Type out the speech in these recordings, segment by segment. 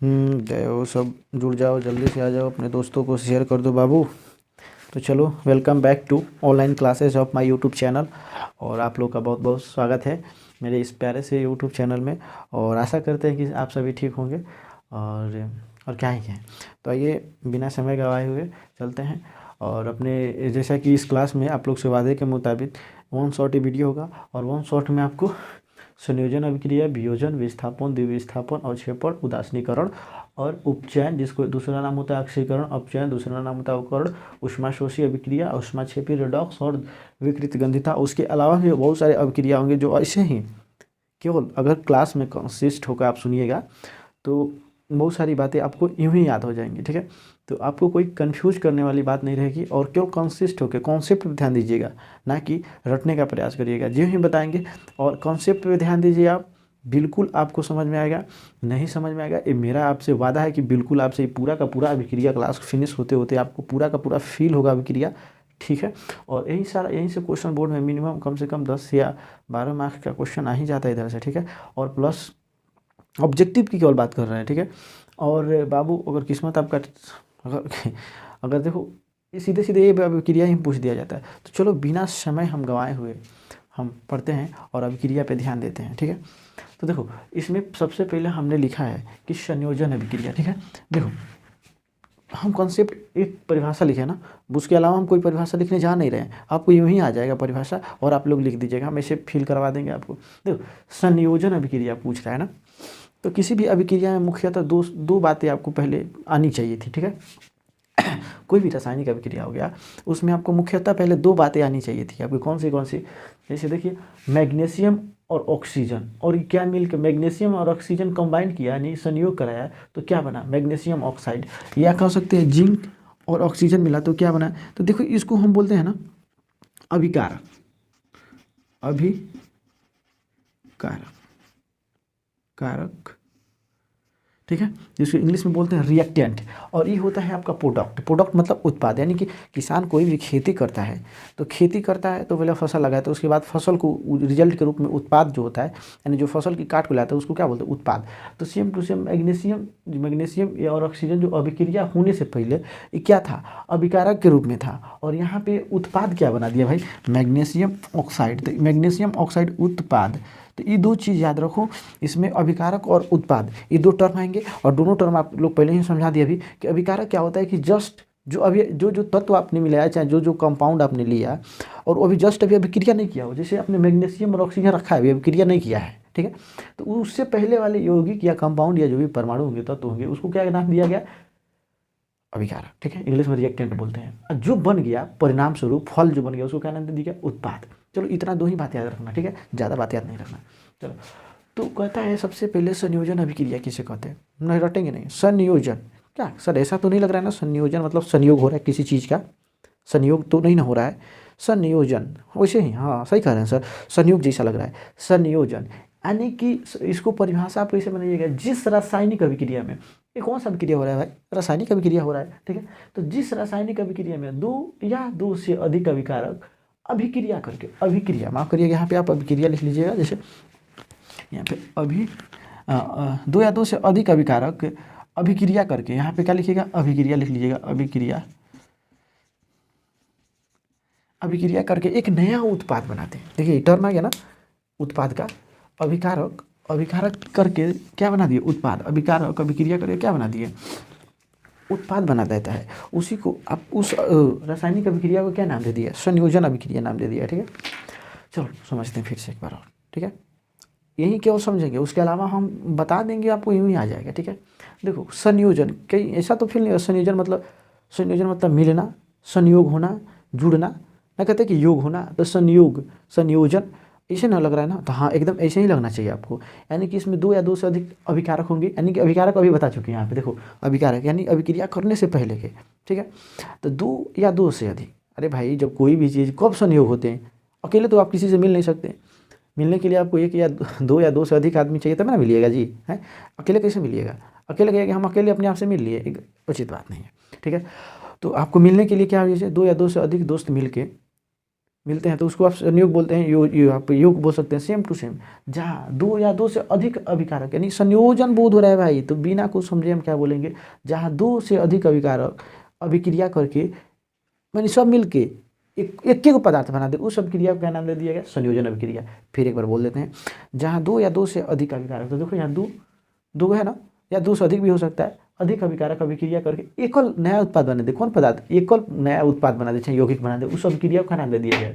गए हो सब, जुड़ जाओ, जल्दी से आ जाओ, अपने दोस्तों को शेयर कर दो बाबू। तो चलो, welcome back to online classes of my YouTube channel. और आप लोग का बहुत बहुत स्वागत है मेरे इस प्यारे से यूट्यूब चैनल में। और आशा करते हैं कि आप सभी ठीक होंगे। और क्या ही कहें। तो आइए, बिना समय गवाए हुए चलते हैं। और अपने जैसा कि इस क्लास में आप लोग से वादे के मुताबिक 1 शॉट वीडियो होगा। और 1 शॉट में आपको संयोजन, अभिक्रिया, वियोजन, विस्थापन, द्विविस्थापन, अवक्षेपण, उदासीनीकरण और उपचयन, जिसको दूसरा नाम होता है अक्सीकरण, अपचयन दूसरा नाम होता है अवकरण, ऊष्माशोषी अभिक्रिया, ऊष्माक्षेपी रिडॉक्स और विकृत गंधिता। उसके अलावा भी बहुत सारे अभिक्रिया होंगे जो ऐसे ही केवल अगर क्लास में कंसिस्ट होकर आप सुनिएगा तो बहुत सारी बातें आपको यूं ही याद हो जाएंगी। ठीक है, तो आपको कोई कंफ्यूज करने वाली बात नहीं रहेगी। और क्यों कंसिस्ट होकर कॉन्सेप्ट पर ध्यान दीजिएगा, ना कि रटने का प्रयास करिएगा। जो ही बताएंगे और कॉन्सेप्ट पे ध्यान दीजिए आप, बिल्कुल आपको समझ में आएगा। नहीं समझ में आएगा, ये मेरा आपसे वादा है कि बिल्कुल आपसे पूरा का पूरा अभिक्रिया क्लास फिनिश होते होते आपको पूरा का पूरा फील होगा अभिक्रिया। ठीक है, और यहीं से क्वेश्चन बोर्ड में मिनिमम कम से कम 10 या 12 मार्क्स का क्वेश्चन आ ही जाता है इधर से। ठीक है, और प्लस ऑब्जेक्टिव की केवल बात कर रहे हैं। ठीक है, और बाबू अगर किस्मत आपका अगर अगर देखो, सीधे सीधे ये अभिक्रिया ही पूछ दिया जाता है। तो चलो, बिना समय हम गंवाए हुए हम पढ़ते हैं और अभिक्रिया पे ध्यान देते हैं। ठीक है, तो देखो, इसमें सबसे पहले हमने लिखा है कि संयोजन अभिक्रिया। ठीक है, देखो हम कॉन्सेप्ट एक परिभाषा लिखे ना, उसके अलावा हम कोई परिभाषा लिखने जा नहीं रहे हैं। आपको यूं ही आ जाएगा परिभाषा और आप लोग लिख दीजिएगा, हम ऐसे फील करवा देंगे आपको। देखो, संयोजन अभिक्रिया पूछ रहा है ना, तो किसी भी अभिक्रिया में मुख्यतः दो बातें आपको पहले आनी चाहिए थी। ठीक है, कोई भी रासायनिक अभिक्रिया हो गया, उसमें आपको मुख्यतः पहले 2 बातें आनी चाहिए थी आपकी। कौन सी? जैसे देखिए, मैग्नीशियम और ऑक्सीजन, और ये क्या मिलकर मैग्नीशियम और ऑक्सीजन कंबाइन किया, यानी संयोग कराया, तो क्या बना? Magnesium oxide. या कह सकते हैं जिंक और ऑक्सीजन मिला तो क्या बना? तो देखो, इसको हम बोलते हैं ना अभिकारक। अभिकारक कारक, ठीक है, जिसको इंग्लिश में बोलते हैं रिएक्टेंट। और ये होता है आपका प्रोडक्ट। प्रोडक्ट मतलब उत्पाद, यानी कि किसान कोई भी खेती करता है तो पहले फसल लगाए, तो उसके बाद फसल को रिजल्ट के रूप में उत्पाद जो होता है, यानी जो फसल की काट को लाता है, उसको क्या बोलते हैं? उत्पाद। तो सेम टू सेम मैग्नीशियम और ऑक्सीजन जो अभिक्रिया होने से पहले ये क्या था? अभिकारक के रूप में था। और यहाँ पे उत्पाद क्या बना दिया भाई? Magnesium oxide. तो मैग्नीशियम ऑक्साइड उत्पाद। तो ये 2 चीज़ याद रखो, इसमें अभिकारक और उत्पाद, ये 2 टर्म आएंगे। और दोनों टर्म आप लोग पहले ही समझा दिए अभी कि अभिकारक क्या होता है कि जस्ट जो तत्व आपने मिलाया, चाहे जो कंपाउंड आपने लिया, और वो अभी जस्ट अभिक्रिया नहीं किया हो। जैसे आपने मैग्नीशियम और ऑक्सीजन रखा है, अभी अभिक्रिया नहीं किया है। ठीक है, तो उससे पहले वाले यौगिक या कंपाउंड या जो भी परमाणु होंगे, तत्व होंगे, उसको क्या नाम दिया गया? अभिकारक। ठीक है, इंग्लिश में रिएक्टेंट बोलते हैं। जो बन गया परिणाम स्वरूप, फल जो बन गया, उसको क्या नाम दे दिया? उत्पाद। चलो, इतना 2 ही बात याद रखना। ठीक है, ज़्यादा बात याद नहीं रखना। चलो, तो कहता है सबसे पहले संयोजन अभिक्रिया किसे कहते हैं? नहीं रटेंगे नहीं। संयोजन क्या सर? ऐसा तो नहीं लग रहा है ना संयोजन मतलब संयोग हो रहा है किसी चीज़ का? संयोग तो नहीं ना हो रहा है। संयोजन वैसे ही, हाँ सही कह रहे हैं सर, संयोग जैसा लग रहा है। संयोजन यानी कि इसको परिभाषा आप कैसे बनाइएगा? जिस रासायनिक अभिक्रिया में, ये कौन सा अभिक्रिया हो रहा है भाई? रासायनिक अभिक्रिया हो रहा है। ठीक है, तो जिस रासायनिक अभिक्रिया में 2 या 2 से अधिक अभिकारक अभिक्रिया करके, अभिक्रिया माफ करिएगा, यहाँ पे आप अभिक्रिया लिख लीजिएगा। जैसे यहाँ पे 2 या 2 से अधिक अभिकारक अभिक्रिया करके, यहाँ पे क्या लिखिएगा? अभिक्रिया लिख लीजिएगा। अभिक्रिया करके एक नया उत्पाद बनाते हैं। देखिए टर्म आ गया ना उत्पाद का। अभिकारक करके क्या बना दिए? उत्पाद। अभिकारक अभिक्रिया करके क्या बना दिए? उत्पाद बना देता है। उसी को आप उस रासायनिक अभिक्रिया को क्या नाम दे दिया? संयोजन अभिक्रिया नाम दे दिया। ठीक है, चलो समझते हैं फिर से एक बार और। ठीक है, यही केवल समझेंगे, उसके अलावा हम बता देंगे आपको, यूँ ही आ जाएगा। ठीक है, देखो संयोजन कहीं ऐसा तो फील नहीं। संयोजन मतलब मिलना, संयोग होना, जुड़ना। ना कहते कि योग होना, तो संयोजन ऐसे ना लग रहा है ना? तो हाँ, एकदम ऐसे ही लगना चाहिए आपको। यानी कि इसमें 2 या 2 से अधिक अभिकारक होंगे, यानी कि अभिकारक अभी बता चुके हैं यहाँ पे। देखो अभिकारक यानी अभिक्रिया करने से पहले के। ठीक है, तो 2 या 2 से अधिक। अरे भाई, जब कोई भी चीज़ कब संयोग होते हैं? अकेले तो आप किसी से मिल नहीं सकते। मिलने के लिए आपको 1 या 2 या 2 से अधिक आदमी चाहिए तब ना मिलिएगा जी, है? अकेले कैसे मिलिएगा? अकेले कहेगा हम अकेले अपने आप से मिल लिए, एक उचित बात नहीं है। ठीक है, तो आपको मिलने के लिए क्या हो? जैसे 2 या 2 से अधिक दोस्त मिल के मिलते हैं तो उसको आप संयोग बोलते हैं, आप योग बोल सकते हैं। सेम टू सेम, जहाँ दो या दो से अधिक अभिकारक, यानी संयोजन बोध हो रहा है भाई, तो बिना कुछ समझे हम क्या बोलेंगे, जहाँ दो से अधिक अभिकारक अभिक्रिया करके मैंने सब मिल के एक को पदार्थ बना दे, उस अभिक्रिया को क्या नाम दे दिया गया, संयोजन अभिक्रिया। फिर एक बार बोल देते हैं, जहाँ दो या दो से अधिक अभिकारक, तो देखो यहाँ दो है ना, या दो से अधिक भी हो सकता है, अधिक अभिकारक अभिक्रिया करके एकल नया उत्पाद बना दे। कौन पदार्थ, एकल नया उत्पाद बना दे, चाहे यौगिक बना दे, उस अभिक्रिया को नाम दे दिया गया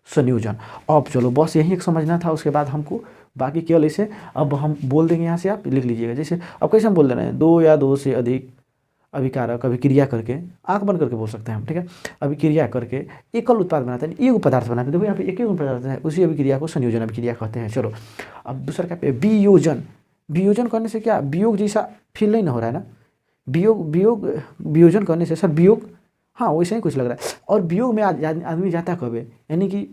संयोजन। अब चलो बस यही एक समझना था, उसके बाद हमको बाकी केवल इसे अब हम बोल देंगे, यहाँ से आप लिख लीजिएगा। जैसे अब कैसे हम बोल दे रहे हैं, दो या दो से अधिक अभिकारक अभिक्रिया करके, आंख बंद करके बोल सकते हैं हम, ठीक है, अभिक्रिया करके एकल उत्पाद बनाते हैं, एक पदार्थ बनाते हैं। देखो यहाँ पे एक पदार्थ है, उसी अभिक्रिया को संयोजन अभिक्रिया कहते हैं। चलो अब दूसरा क्या पे, वियोजन। वियोजन करने से क्या, वियोग जैसा फील नहीं ना हो रहा है ना, वियोजन करने से सर वियोग, हाँ वैसे ही कुछ लग रहा है। और वियोग में आदमी जाता कब है, यानी कि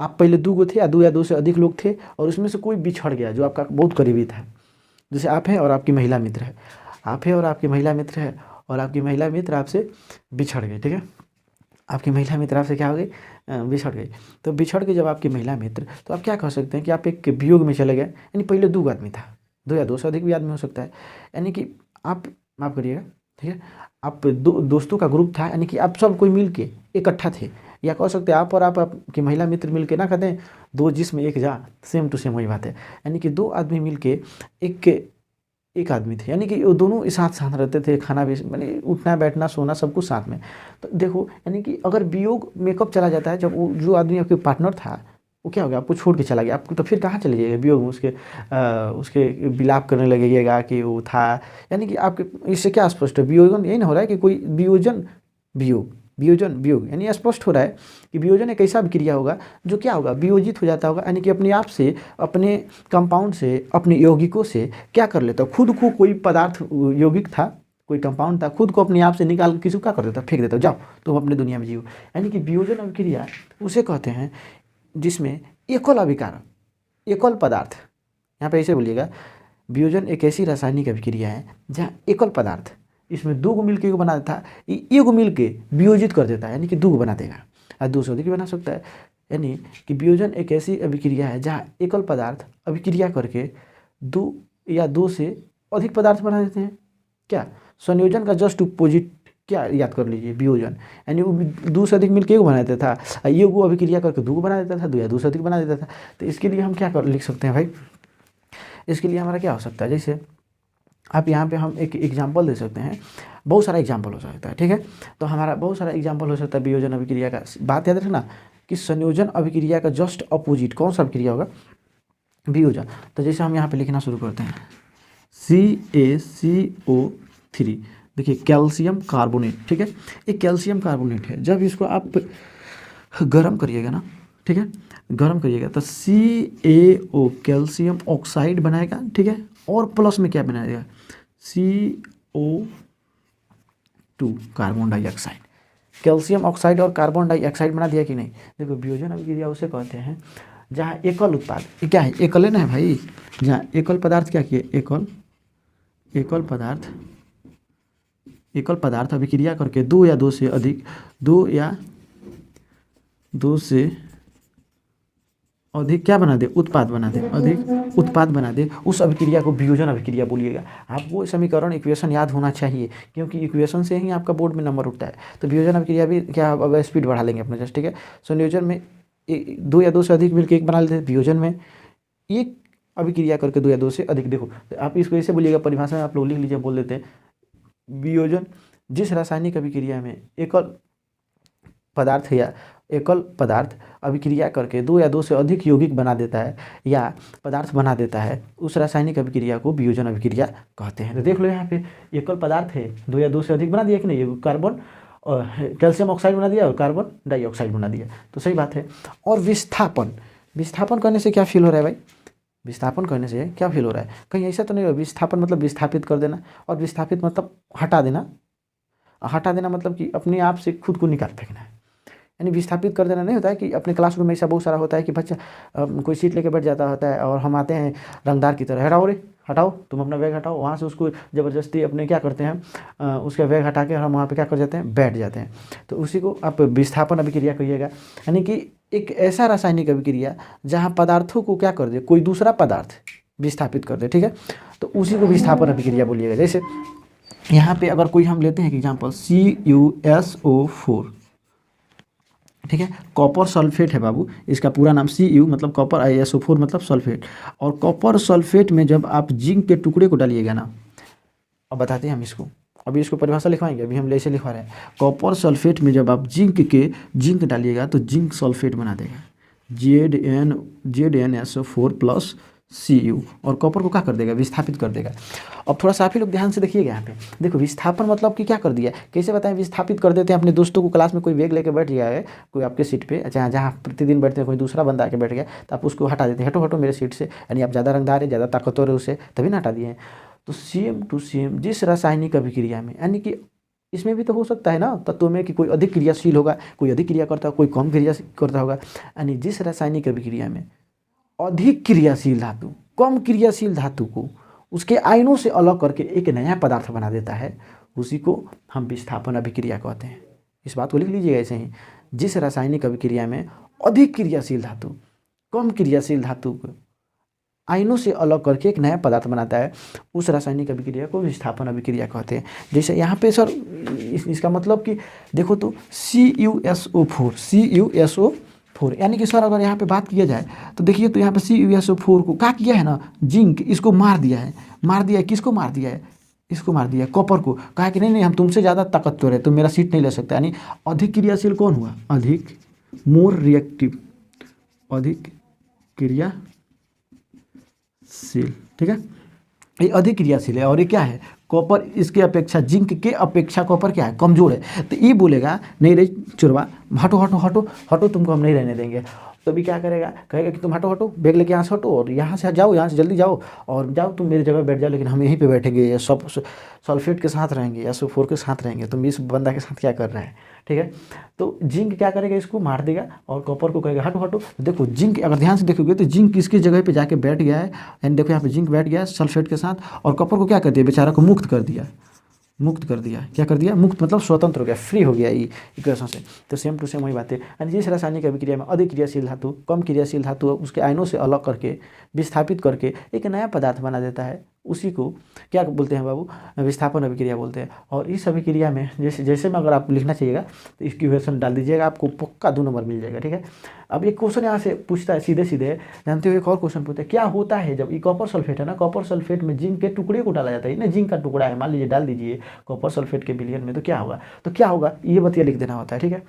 आप पहले दो गो थे या दो से अधिक लोग थे, और उसमें से कोई बिछड़ गया जो आपका बहुत करीबी था, जैसे आप हैं और आपकी महिला मित्र है, आप है और आपकी महिला मित्र है, और आपकी महिला मित्र आपसे बिछड़ गई, ठीक है, आपकी महिला मित्र आपसे क्या हो गई, बिछड़ गई। तो बिछड़ के जब आपकी महिला मित्र, तो आप क्या कह सकते हैं कि आप एक वियोग में चले गए, यानी पहले दो आदमी था, दो या दो से अधिक भी आदमी हो सकता है, यानी कि आप माफ़ करिएगा, ठीक है, आप दोस्तों का ग्रुप था, यानी कि आप सब कोई मिल के इकट्ठा थे, या कह सकते हैं आप और आपकी महिला मित्र मिल के ना कहते हैं दो जिसमें एक जा, सेम टू सेम वही बात है, यानी कि दो आदमी मिल के एक आदमी थे, यानी कि वो दोनों साथ साथ रहते थे, खाना भी मैंने उठना बैठना सोना सब कुछ साथ में। तो देखो यानी कि अगर वियोग मेकअप चला जाता है, जब वो जो आदमी आपके पार्टनर था वो क्या हो गया, आपको छोड़ के चला गया, आपको तो फिर कहाँ चले जाइएगा वियोग में, उसके विलाप करने लगेगा कि वो था, यानी कि आपके इससे क्या स्पष्ट है, वियोजन यही ना हो रहा है कि कोई वियोजन वियोग, यानी स्पष्ट हो रहा है कि वियोजन एक ऐसा क्रिया होगा जो क्या होगा, वियोजित हो जाता होगा, यानी कि अपने आप से, अपने कंपाउंड से, अपने यौगिकों से क्या कर लेता, खुद को कोई पदार्थ यौगिक था, कोई कंपाउंड था, खुद को अपने आप से निकाल किसी को क्या कर देता, फेंक देता, जाओ तुम अपने दुनिया में जियो। यानी कि वियोजन अभिक्रिया उसे कहते हैं जिसमें एकल अभिकारक, एकल पदार्थ, यहाँ पे ऐसे बोलिएगा, वियोजन एक ऐसी रासायनिक अभिक्रिया है जहाँ एकल पदार्थ, इसमें दो को मिलके बना देता है, एक को मिलके वियोजित कर देता है, यानी कि दो को बना देगा, और दो से अधिक बना सकता है। यानी कि वियोजन एक ऐसी अभिक्रिया है जहाँ एकल पदार्थ अभिक्रिया करके दो या दो से अधिक पदार्थ बना देते हैं। क्या, संयोजन का जस्ट अपोजिट क्या याद कर लीजिए, वियोजन, यानी वो दो से अधिक मिलकर एक बना देता था, ये वो अभिक्रिया करके दो को बना देता था, दो या दो से अधिक बना देता था। तो इसके लिए हम क्या कर लिख सकते हैं भाई, इसके लिए हमारा क्या हो सकता है, जैसे आप यहाँ पे हम एक एग्जाम्पल दे सकते हैं, बहुत सारा एग्जाम्पल हो सकता है, ठीक है, तो हमारा बहुत सारा एग्जाम्पल हो सकता है वियोजन अभिक्रिया का। बात याद रखना कि संयोजन अभिक्रिया का जस्ट अपोजिट कौन सा अभिक्रिया होगा, वियोजन। तो जैसे हम यहाँ पे लिखना शुरू करते हैं, CaCO3, देखिए कैल्शियम कार्बोनेट, ठीक है, एक कैल्शियम कार्बोनेट है, जब इसको आप गर्म करिएगा ना, ठीक है, गर्म करिएगा तो CaO कैल्शियम ऑक्साइड बनाएगा, ठीक है, और प्लस में क्या बनाएगा, CO2 carbon dioxide, calcium oxide और कार्बन डाइऑक्साइड बना दिया कि नहीं। देखो वियोजन अभिक्रिया उसे कहते हैं जहाँ एकल उत्पाद, क्या है, एकल है ना भाई, जहाँ एकल पदार्थ क्या किए, एकल पदार्थ अभिक्रिया करके दो या दो से अधिक, दो या दो से अधिक क्या बना दे, उत्पाद बना दे, अधिक उत्पाद बना दे, उस अभिक्रिया को वियोजन अभिक्रिया बोलिएगा। आपको समीकरण इक्वेशन याद होना चाहिए, क्योंकि इक्वेशन से ही आपका बोर्ड में नंबर उठता है। तो वियोजन अभिक्रिया भी क्या, अब स्पीड बढ़ा लेंगे अपना जस्ट, ठीक है। संयोजन में दो या दो से अधिक मिलकर एक बना लेते हैं, वियोजन में एक अभिक्रिया करके दो या दो से अधिक। देखो तो आप इसको ऐसे बोलिएगा, परिभाषा में आप लोग लिख लीजिए, बोल देते हैं वियोजन जिस रासायनिक अभिक्रिया में एकल पदार्थ या एकल पदार्थ अभिक्रिया करके दो या दो से अधिक यौगिक बना देता है या पदार्थ बना देता है, उस रासायनिक अभिक्रिया को वियोजन अभिक्रिया कहते हैं। तो देख लो यहाँ पे एकल पदार्थ है, दो या दो से अधिक बना दिया कि नहीं, कार्बन और कैल्शियम ऑक्साइड बना दिया और कार्बन डाइऑक्साइड बना दिया, तो सही बात है। और विस्थापन करने से क्या फील हो रहा है भाई, विस्थापन करने से क्या फील हो रहा है, कहीं ऐसा तो नहीं हो, विस्थापन मतलब विस्थापित कर देना, और विस्थापित मतलब हटा देना मतलब कि अपने आप से खुद को निकाल फेंकना है, यानी विस्थापित कर देना नहीं होता है कि अपने क्लासरूम में ऐसा बहुत सारा होता है कि बच्चा कोई सीट लेके बैठ जाता होता है और हम आते हैं रंगदार की तरह, हटाओ रे हटाओ, तुम अपना बैग हटाओ, वहाँ से उसको ज़बरदस्ती अपने क्या करते हैं उसका बैग हटा के हम वहाँ पे क्या कर जाते हैं, बैठ जाते हैं। तो उसी को आप विस्थापन अभिक्रिया कहिएगा। यानी कि एक ऐसा रासायनिक अभिक्रिया जहाँ पदार्थों को क्या कर दे, कोई दूसरा पदार्थ विस्थापित कर दे, ठीक है, तो उसी को विस्थापन अभिक्रिया बोलिएगा। जैसे यहाँ पे अगर कोई हम लेते हैं कि एग्जाम्पल CuSO4, ठीक है, कॉपर सल्फेट है बाबू, इसका पूरा नाम Cu मतलब कॉपर, ISO4 मतलब सल्फेट। और कॉपर सल्फेट में जब आप जिंक के टुकड़े को डालिएगा ना, अब बताते हैं हम इसको, अभी इसको परिभाषा लिखवाएंगे, अभी हम ऐसे लिखवा रहे हैं। कॉपर सल्फेट में जब आप जिंक डालिएगा तो जिंक सल्फेट बना देगा, ZnSO4 प्लस Cu, और कॉपर को क्या कर देगा, विस्थापित कर देगा। अब थोड़ा सा आप ही लोग ध्यान से देखिएगा यहाँ पे, देखो विस्थापन मतलब कि क्या कर दिया, कैसे बताएं, विस्थापित कर देते हैं अपने दोस्तों को। क्लास में कोई बैग लेके बैठ गया है कोई आपके सीट पे, अच्छा जहाँ प्रतिदिन बैठते हैं, कोई दूसरा बंदा आके बैठ गया तो आप उसको हटा देते हैं, हटो हटो मेरे सीट से, यानी आप ज़्यादा रंगदार है, ज़्यादा ताकतवर है उससे, तभी ना हटा दिए हैं। तो सेम टू सेम जिस रासायनिक अभिक्रिया में, यानी कि इसमें भी तो हो सकता है ना तत्वों में कि कोई अधिक क्रियाशील होगा, कोई अधिक क्रिया करता होगा, कोई कम क्रिया करता होगा, यानी जिस रासायनिक अभिक्रिया में अधिक क्रियाशील धातु कम क्रियाशील धातु को उसके आयनों से अलग करके एक नया पदार्थ बना देता है, उसी को हम विस्थापन अभिक्रिया कहते हैं। इस बात को लिख लीजिएगा ऐसे ही, जिस रासायनिक अभिक्रिया में अधिक क्रियाशील धातु कम क्रियाशील धातु को आयनों से अलग करके एक नया पदार्थ बनाता है, उस रासायनिक अभिक्रिया को विस्थापन अभिक्रिया कहते हैं। जैसे यहाँ पे सर इसका मतलब कि देखो तो CuSO4 यानी कि सर अगर यहाँ पे बात किया जाए तो देखिए तो यहाँ पे CuSO4 को क्या किया है ना, जिंक, इसको मार दिया है, किसको मार दिया है, इसको मार दिया है, कॉपर को। कहा कि नहीं हम तुमसे ज़्यादा ताकतवर है, तुम मेरा सीट नहीं ले सकता। यानी अधिक क्रियाशील कौन हुआ, अधिक मोर रिएक्टिव, अधिक क्रियाशील, ठीक है, ये अधिक क्रियाशील है। और ये क्या है, कॉपर इसके अपेक्षा, जिंक के अपेक्षा कॉपर क्या है, कमजोर है। तो ये बोलेगा नहीं रे चुरवा, हटो हटो हटो हटो, तुमको हम नहीं रहने देंगे। तो भी क्या करेगा, कहेगा कि तुम हटो हटो, बैग लेके यहाँ से हटो और यहाँ से जाओ, यहाँ से जल्दी जाओ और जाओ तुम मेरी जगह बैठ जाओ, लेकिन हम यहीं पे बैठेंगे, या सब सल्फेट के साथ रहेंगे या SO4 के साथ रहेंगे, तुम इस बंदा के साथ क्या कर रहे हैं, ठीक है। तो जिंक क्या करेगा, इसको मार देगा और कॉपर को कहेगा हटो हटो। देखो जिंक अगर ध्यान से देखोगे तो जिंक किसकी जगह पे जाके बैठ गया है, यानी देखो यहाँ पे जिंक बैठ गया है सल्फेट के साथ, और कॉपर को क्या कर दिया, बेचारा को मुक्त कर दिया, क्या कर दिया, मुक्त मतलब स्वतंत्र हो गया, फ्री हो गया इक्वेशन से। तो सेम टू सेम वही बात है। यानी जिस रासायनिक अभिक्रिया में अधिक क्रियाशील धातु कम क्रियाशील धातु उसके आयनों से अलग करके विस्थापित करके एक नया पदार्थ बना देता है, उसी को क्या बोलते हैं बाबू, विस्थापन अभिक्रिया बोलते हैं। और इस अभिक्रिया में जैसे में अगर आप लिखना चाहिएगा तो इसकी इक्वेशन डाल दीजिएगा, आपको पक्का 2 नंबर मिल जाएगा, ठीक है। अब एक क्वेश्चन यहाँ से पूछता है सीधे सीधे, जानते हो एक और क्वेश्चन पूछता है, क्या होता है जब ये कॉपर सल्फेट है ना, कॉपर सल्फेट में जिंक के टुकड़े को डाला जाता है ना, जिंक का टुकड़ा है मान लीजिए, डाल दीजिए कॉपर सल्फेट के विलयन में, तो क्या होगा, ये बतिया लिख देना होता है, ठीक है।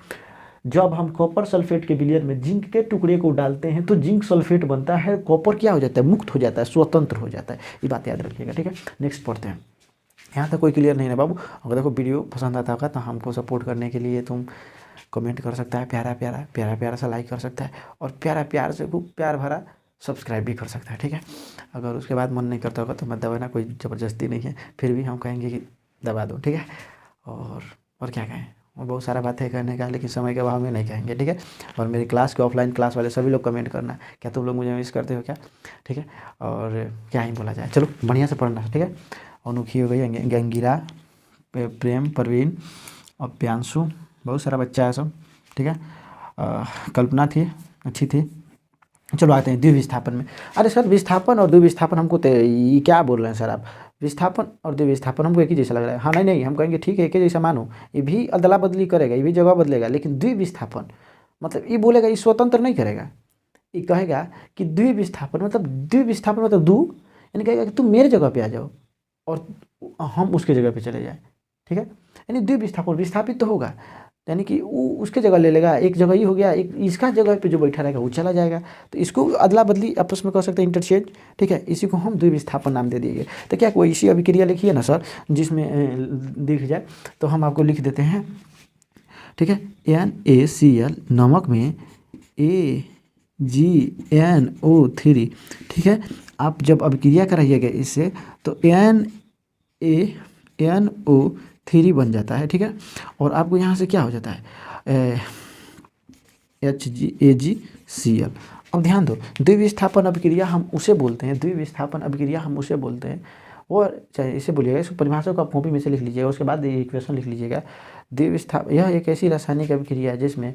जब हम कॉपर सल्फेट के विलयन में जिंक के टुकड़े को डालते हैं तो जिंक सल्फेट बनता है, कॉपर क्या हो जाता है, मुक्त हो जाता है, स्वतंत्र हो जाता है। ये बात याद रखिएगा, ठीक है। नेक्स्ट पढ़ते हैं। यहाँ तक कोई क्लियर नहीं है बाबू। अगर देखो वीडियो पसंद आता होगा तो हमको सपोर्ट करने के लिए तुम कमेंट कर सकता है, प्यारा सा लाइक कर सकता है, और प्यार से खूब प्यार भरा सब्सक्राइब भी कर सकता है, ठीक है। अगर उसके बाद मन नहीं करता होगा तो मत दबाना, कोई ज़बरदस्ती नहीं है, फिर भी हम कहेंगे कि दबा दो, ठीक है। और क्या कहें, और बहुत सारा बातें करने का, लेकिन समय के अभाव में नहीं कहेंगे, ठीक है। और मेरी क्लास के ऑफलाइन क्लास वाले सभी लोग कमेंट करना, क्या तुम लोग मुझे मिस करते हो क्या, ठीक है। और क्या ही बोला जाए, चलो बढ़िया से पढ़ना, ठीक है। अनोखी हो गई, गंगीरा, प्रेम, परवीन और प्यांशु, बहुत सारा बच्चा है सब, ठीक है। कल्पना थी, अच्छी थी। चलो आते हैं द्विविस्थापन में। अरे सर विस्थापन और द्विविस्थापन हमको ये क्या बोल रहे हैं सर आप, विस्थापन और द्विविस्थापन हमको एक ही जैसा लग रहा है। हाँ नहीं हम कहेंगे ठीक है एक ही जैसा मानो, ये भी अदला बदली करेगा, ये भी जगह बदलेगा, लेकिन द्विविस्थापन मतलब ये बोलेगा ये स्वतंत्र नहीं करेगा, ये कहेगा कि द्विविस्थापन मतलब दू, यानी कहेगा कि तुम मेरे जगह पे आ जाओ और हम उसके जगह पे चले जाए, ठीक है। यानी द्विविस्थापन, विस्थापित तो होगा, यानी कि वो उसके जगह ले लेगा, एक जगह ही हो गया, एक इसका जगह पे जो बैठा रहेगा वो चला जाएगा, तो इसको अदला बदली आपस में कर सकते हैं, इंटरचेंज, ठीक है। इसी को हम द्विविस्थापन नाम दे दिए। तो क्या कोई इसी अभिक्रिया लिखिए ना सर जिसमें दिख जाए, तो हम आपको लिख देते हैं, ठीक है। NaCl नमक में AgNO3, ठीक है। आप जब अभिक्रिया कराइएगा इससे तो NaNO3 बन जाता है, ठीक है। और आपको यहाँ से क्या हो जाता है, HgAgCl। अब ध्यान दो, द्विविस्थापन अभिक्रिया हम उसे बोलते हैं, द्विविस्थापन अभिक्रिया हम उसे बोलते हैं, और चाहे इसे बोलिएगा, इस परिभाषा को आप कॉपी में से लिख लीजिएगा, उसके बाद ये इक्वेशन लिख लीजिएगा। यह एक ऐसी रासायनिक अभिक्रिया है जिसमें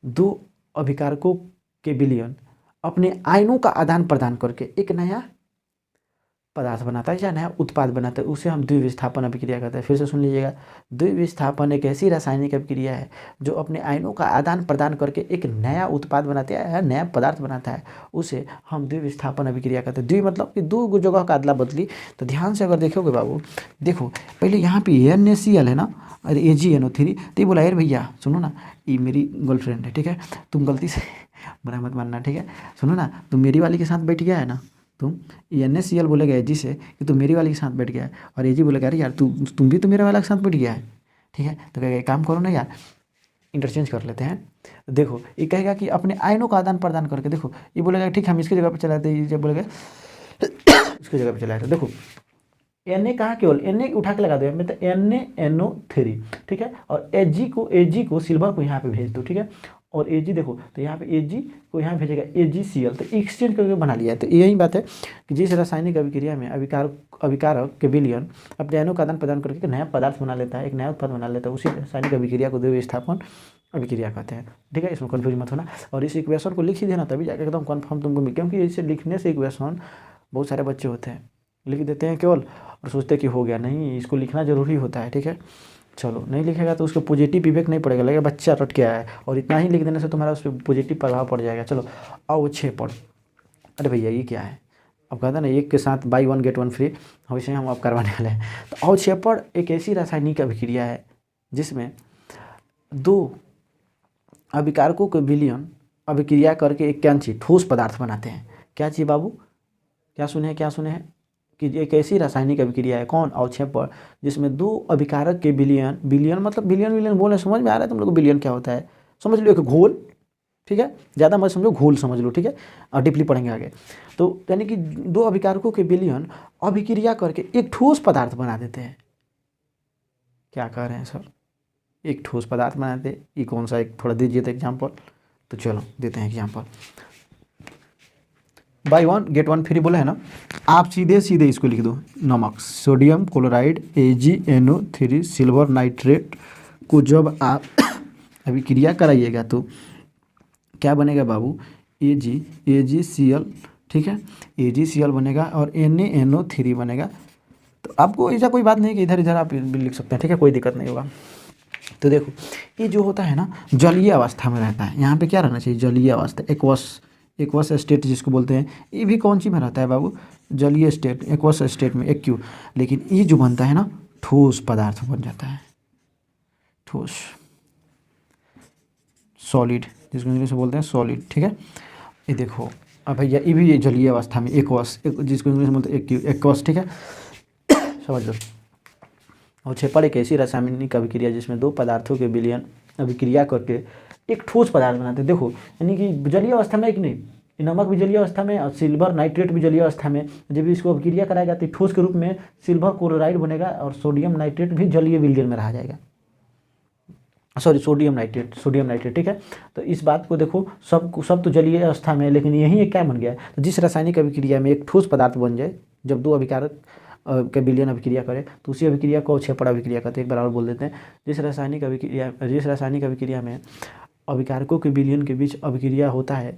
दो अभिकारकों के विलयन अपने आयनों का आदान प्रदान करके एक नया पदार्थ बनाता है या नया उत्पाद बनाता है, उसे हम द्विविस्थापन अभिक्रिया कहते हैं। फिर से सुन लीजिएगा, द्विविस्थापन एक ऐसी रासायनिक अभिक्रिया है जो अपने आयनों का आदान प्रदान करके एक नया उत्पाद बनाता है, नया पदार्थ बनाता है, उसे हम द्विविस्थापन अभिक्रिया कहते हैं। द्वि मतलब कि दो जगह का अदला बदली। तो ध्यान से अगर देखोगे बाबू, देखो पहले यहाँ पे NaCl है ना, और AgNO3। तो ये बोला यार भैया सुनो ना, ये मेरी गर्लफ्रेंड है, ठीक है, तुम गलती से बुरा मत मानना, ठीक है, सुनो ना, तुम मेरी वाली के साथ बैठ गया है ना, तुम NaCl बोलेगा Ag से कि तुम मेरी वाली के साथ बैठ गया है, और Ag बोलेगा अरे यार तुम भी तो मेरे वाला के साथ बैठ गया है, ठीक है। तो कहेगा एक काम करो ना यार, इंटरचेंज कर लेते हैं। तो देखो ये कहेगा कि अपने आयनों का आदान प्रदान करके, देखो ये बोलेगा ठीक है हम इसकी जगह पर चलाते हैं, ये बोलेगा इसकी जगह पर चलाते हैं। देखो Na कहाँ, केवल Na उठा के लगा दो मतलब NaNO3, ठीक है, और Ag को सिल्वर को यहाँ पे भेज दो, ठीक है, और Ag देखो तो यहाँ पे Ag को यहाँ भेजेगा AgCl, तो एक्सचेंज करके बना लिया है। तो यही बात है कि जिस रासायनिक अभिक्रिया में अभिकारक के विलयन अपने आयनों का आदान प्रदान करके एक नया पदार्थ बना लेता है, एक नया उत्पाद बना लेता है, उसी रासायनिक अभिक्रिया को द्विविस्थापन अभिक्रिया कहते हैं, ठीक है। इसमें कन्फ्यूज मत होना, और इस इक्वेशन को लिख ही देना, तभी जाकर एकदम कन्फर्म तुमको मिल, क्योंकि इसे लिखने से इक्वेशन बहुत सारे बच्चे होते हैं लिख देते हैं केवल और सोचते हैं कि हो गया, नहीं, इसको लिखना जरूरी होता है, ठीक है। चलो नहीं लिखेगा तो उसको पॉजिटिव इफेक्ट नहीं पड़ेगा, लगेगा बच्चा रट के आया है, और इतना ही लिख देने से तुम्हारा उस पर पॉजिटिव प्रभाव पड़ जाएगा। चलो अवक्षेपण, अरे भैया ये क्या है, अब कहता ना एक के साथ बाई 1 गेट 1 फ्री, वैसे हम अब करवाने वाले हैं। तो अवक्षेपण एक ऐसी रासायनिक अभिक्रिया है जिसमें दो अभिकारकों के विलयन अभिक्रिया करके एक क्या चीज ठोस पदार्थ बनाते हैं। क्या चीज बाबू, क्या सुने हैं कि एक ऐसी रासायनिक अभिक्रिया है, कौन, अवक्षेपण, जिसमें दो अभिकारक के विलयन मतलब विलयन बोले, समझ में आ रहा है तुम लोग को विलयन क्या होता है, समझ लो, एक घोल, ठीक है, ज़्यादा मत समझो, घोल समझ लो, ठीक है, और डीपली पढ़ेंगे आगे। तो यानी कि दो अभिकारकों के विलयन अभिक्रिया करके एक ठोस पदार्थ बना देते हैं। क्या कह रहे हैं सर, एक ठोस पदार्थ बनाते, ये कौन सा, एक थोड़ा दीजिए तो एग्जाम्पल। तो चलो देते हैं एग्जाम्पल, बाई 1 गेट 1 फ्री बोला है ना, आप सीधे इसको लिख दो, नमक, sodium chloride AgNO3 silver nitrate को जब आप अभिक्रिया कराइएगा तो क्या बनेगा बाबू, AgCl, ठीक है, AgCl बनेगा और NaNO3 बनेगा। तो आपको ऐसा कोई बात नहीं कि इधर आप भी लिख सकते हैं, ठीक है, कोई दिक्कत नहीं होगा। तो देखो ये जो होता है ना, जलीय अवस्था में रहता है, यहाँ पे क्या रहना चाहिए, जलीय अवस्था, एक्वस स्टेट जिसको बोलते हैं, ये भी कौन सी में रहता है बाबू, जलीय स्टेट, एक्वस स्टेट में, एक्यू। लेकिन ये जो बनता है ना, ठोस पदार्थ बन जाता है, ठोस, सॉलिड, जिसको इंग्लिश में बोलते हैं सॉलिड, ठीक है। ये देखो अब भैया ये भी जलीय अवस्था में एक्वस, जिसको इंग्लिश में बोलते हैं एक्वस, ठीक है, समझ लो। अवक्षेपण एक ऐसी रासायनिक अभिक्रिया जिसमें दो पदार्थों के विलयन अभिक्रिया करके एक ठोस पदार्थ बनाते हैं। देखो यानी कि जलीय अवस्था में, एक नहीं, नमक भी जलीय अवस्था में और सिल्वर नाइट्रेट भी जलीय अवस्था में, जब इसको अभिक्रिया कराएगा तो ठोस के रूप में सिल्वर क्लोराइड बनेगा और सोडियम नाइट्रेट भी जलीय विलयन में रहा जाएगा, सॉरी सोडियम नाइट्रेट, ठीक है। तो इस बात को देखो, सब तो जलीय अवस्था में है, लेकिन यही एक क्या बन गया है, तो जिस रासायनिक अभिक्रिया में एक ठोस पदार्थ बन जाए, जब दो अभिकारक के विलयन अभिक्रिया करे तो उसी अभिक्रिया को अवक्षेपण अभिक्रिया कहते हैं। एक बार और बोल देते हैं, जिस रासायनिक अभिक्रिया में अभिकारकों के विलयन के बीच अभिक्रिया होता है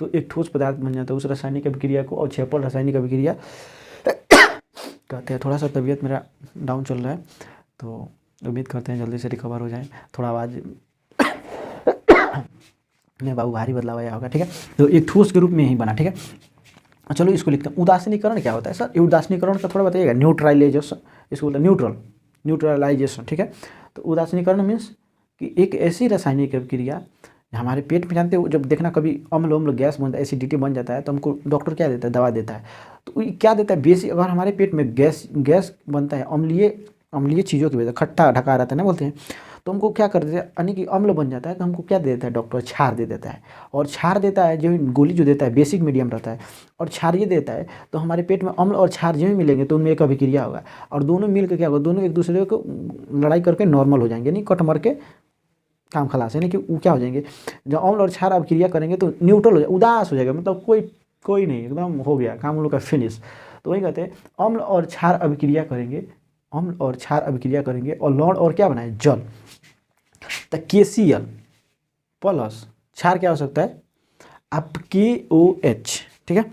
तो एक ठोस पदार्थ बन जाता है, उस रासायनिक अभिक्रिया को अवक्षेपण रासायनिक अभिक्रिया कहते हैं। थोड़ा सा तबीयत मेरा डाउन चल रहा है, तो उम्मीद करते हैं जल्दी से रिकवर हो जाए, थोड़ा आवाज़ में बाबू भारी बदलाव आया होगा, ठीक है। तो एक ठोस के रूप में ही बना, ठीक है। चलो इसको लिखते हैं, उदासीनीकरण क्या होता है सर, उदासीनीकरण का थोड़ा बताइएगा, न्यूट्रलाइजेशन, इसको बोलते हैं न्यूट्रलाइजेशन, ठीक है। तो उदासीनीकरण मीन्स कि एक ऐसी रासायनिक अभिक्रिया हमारे पेट में, जानते हो जब देखना कभी अम्ल गैस बन, एसिडिटी बन जाता है तो हमको डॉक्टर क्या देता है, दवा देता है। तो क्या देता है, बेसिक, अगर हमारे पेट में गैस बनता है अम्लीय चीज़ों की वजह, खट्टा ढका रहता है ना बोलते हैं, तो हमको क्या कर देते हैं, यानी कि अम्ल बन जाता है तो हमको क्या दे देता है डॉक्टर, क्षार दे देता है। और क्षार देता है, जो गोली जो देता है बेसिक मीडियम रहता है, और क्षार ये देता है, तो हमारे पेट में अम्ल और क्षार जो भी मिलेंगे तो उनमें एक अभिक्रिया होगा, और दोनों मिल के क्या होगा, दोनों एक दूसरे को लड़ाई करके नॉर्मल हो जाएंगे, नहीं कट मर के काम खलास, यानी कि वो क्या हो जाएंगे, जब अम्ल और क्षार अभिक्रिया करेंगे तो न्यूट्रल हो जाए, उदास हो जाएगा, मतलब कोई नहीं, एकदम हो गया काम उन लोग का फिनिश। तो वही कहते हैं अम्ल और क्षार अभिक्रिया करेंगे, अम्ल और क्षार अभिक्रिया करेंगे और लवण और क्या बनाए, जल। तो KCl प्लस क्षार क्या हो सकता है, आपकी OH, ठीक है।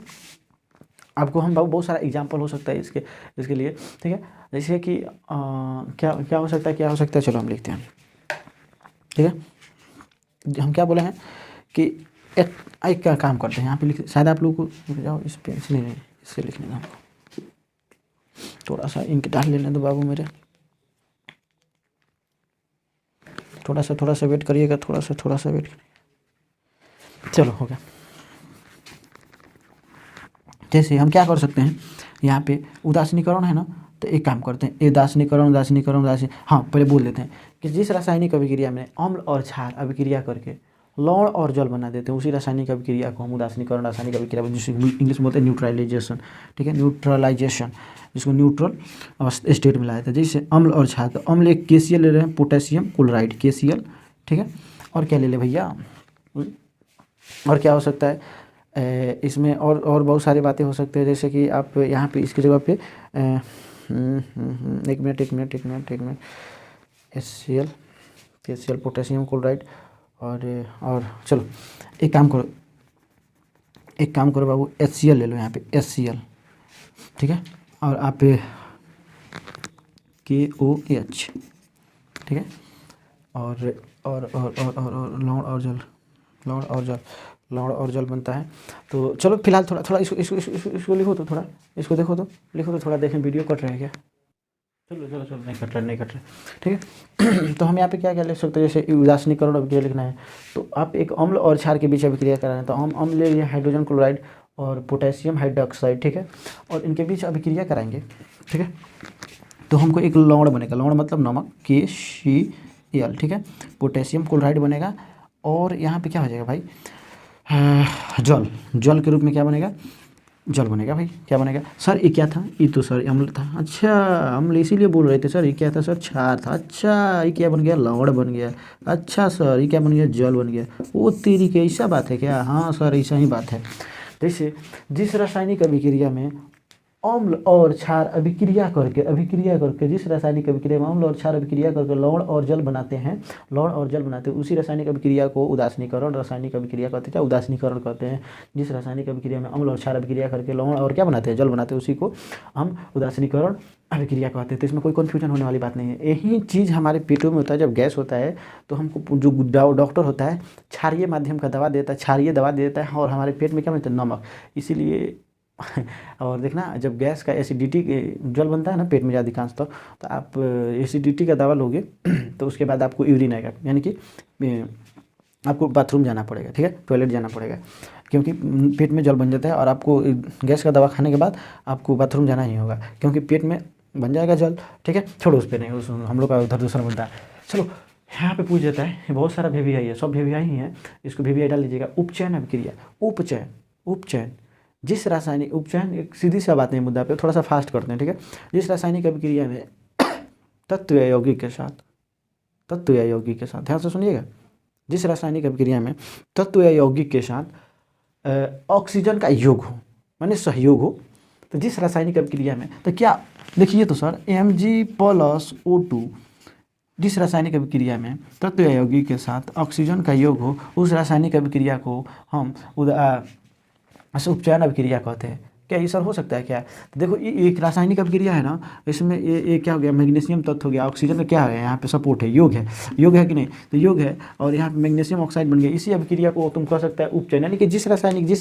आपको हम बहुत सारा एग्जाम्पल हो सकता है इसके लिए, ठीक है। जैसे कि क्या क्या हो सकता है, क्या हो सकता है, चलो हम लिखते हैं, ठीक है। हम क्या बोले हैं कि एक का काम करते हैं, यहाँ पे लिख, शायद आप लोग को जाओ इस पे, इसलिए नहीं, इससे लिखने का हमको थोड़ा सा इंक डाल लेने दो बाबू मेरे, थोड़ा सा वेट करिएगा, थोड़ा सा वेट करिए। चलो हो गया। जैसे हम क्या कर सकते हैं, यहाँ पे उदासीनीकरण है ना, तो एक काम करते हैं, उदासीनीकरण, हाँ पहले बोल देते हैं कि जिस रासायनिक अभिक्रिया में अम्ल और क्षार अभिक्रिया करके लवण और जल बना देते हैं, उसी रासायनिक अभिक्रिया को हम उदासीनीकरण रासायनिक अभिक्रिया, जिसे इंग्लिश में बोलते हैं न्यूट्रलाइजेशन, ठीक है, न्यूट्रलाइजेशन, जिसको न्यूट्रल स्टेट में लाया था। जैसे अम्ल और क्षार, तो अम्ल एक KCl ले रहे हैं, पोटेशियम क्लोराइड KCl, ठीक है। और क्या ले ले भैया, और क्या हो सकता है इसमें, और बहुत सारी बातें हो सकती है, जैसे कि आप यहाँ पे इसकी जगह पे एक मिनट KCl पोटेशियम क्लोराइड, और चलो एक काम करो बाबू, HCl ले लो, यहाँ पे HCl, ठीक है। और आप KOH, ठीक है। और लवण और जल बनता है। तो चलो फिलहाल थोड़ा इसको लिखो तो, थोड़ा इसको लिखो तो थोड़ा देखें, वीडियो कट रहा है क्या, चलो नहीं कट रहा, ठीक है। तो हम यहाँ पे क्या क्या लिख सकते हैं, जैसे उदासीनीकरण अभिक्रिया लिखना है, तो आप एक अम्ल और क्षार के बीच अभिक्रिया करा रहे हैं, तो हम अम्ल ले लिए हाइड्रोजन क्लोराइड और पोटेशियम हाइड्रोक्साइड, ठीक है, और इनके बीच अभिक्रिया कराएंगे, ठीक है। तो हमको एक लवण बनेगा, लवण मतलब नमक, KCl, ठीक है। पोटेशियम क्लोराइड बनेगा, और यहाँ पे क्या हो जाएगा भाई, जल के रूप में क्या बनेगा, जल बनेगा भाई, क्या बनेगा सर, ये क्या था, ये तो सर अम्ल था, अच्छा अम्ल इसीलिए बोल रहे थे सर, ये क्या था सर, क्षार था, अच्छा ये क्या बन गया, लवण बन गया, अच्छा सर ये क्या बन गया, जल बन गया, वो तेरी की ऐसा बात है क्या, हाँ सर ऐसा ही बात है। जैसे जिस रासायनिक अभिक्रिया में अम्ल और क्षार अभिक्रिया करके जिस रासायनिक अभिक्रिया में अम्ल और क्षार अभिक्रिया करके लवण और जल बनाते हैं, उसी रासायनिक अभिक्रिया को उदासीनीकरण रासायनिक अभिक्रिया कहते हैं, उदासीनीकरण कहते हैं। जिस रासायनिक अभिक्रिया में अम्ल और क्षार अभिक्रिया करके लवण और क्या बनाते हैं, जल बनाते हैं, उसी को हम उदासीनीकरण अभिक्रिया कहते हैं। तो इसमें कोई कन्फ्यूजन होने वाली बात नहीं है। यही चीज़ हमारे पेटों में होता है, जब गैस होता है तो हमको जो डॉक्टर होता है क्षारीय माध्यम का दवा देता है, क्षारीय दवा दे देता है, और हमारे पेट में क्या बनता है, नमक। इसीलिए और देखना, जब गैस का एसिडिटी जल बनता है ना पेट में अधिकांश, तो आप एसिडिटी का दवा लोगे तो उसके बाद आपको यूरिन आएगा, यानी कि आपको बाथरूम जाना पड़ेगा, ठीक है, टॉयलेट जाना पड़ेगा, क्योंकि पेट में जल बन जाता है, और आपको गैस का दवा खाने के बाद आपको बाथरूम जाना ही होगा, क्योंकि पेट में बन जाएगा जल, ठीक है। छोड़ो उस पर नहीं, उस हम लोग का उधर दूसरा बनता है। चलो यहाँ पे पूछ देता है, बहुत सारा VVI है, सब VVI ही है, इसको VVI डाल लीजिएगा। उपचयन अभिक्रिया, उपचयन जिस रासायनिक, उपचयन एक सीधी सा बात नहीं, मुद्दा पे थोड़ा सा फास्ट करते हैं, ठीक है। जिस रासायनिक अभिक्रिया में तत्व या यौगिक के साथ ध्यान से सुनिएगा, जिस रासायनिक अभिक्रिया में तत्व या यौगिक के साथ ऑक्सीजन का योग हो, माने सहयोग हो, तो जिस रासायनिक अभिक्रिया में, तो क्या देखिए तो सर Mg+O2, जिस रासायनिक अभिक्रिया में तत्व या यौगिक के साथ ऑक्सीजन का योग हो, उस रासायनिक अभिक्रिया को हम उपचयन अभिक्रिया कहते हैं। क्या ये सर हो सकता है क्या, तो देखो ये एक रासायनिक अभिक्रिया है ना, इसमें ये क्या हो गया, मैग्नीशियम तत्व हो गया, ऑक्सीजन का क्या है, यहाँ पे सपोर्ट है, योग है कि नहीं, तो योग है, और यहाँ पे मैग्नीशियम ऑक्साइड बन गया। इसी अभिक्रिया को तुम कह सकता है उपचयन, यानी कि जिस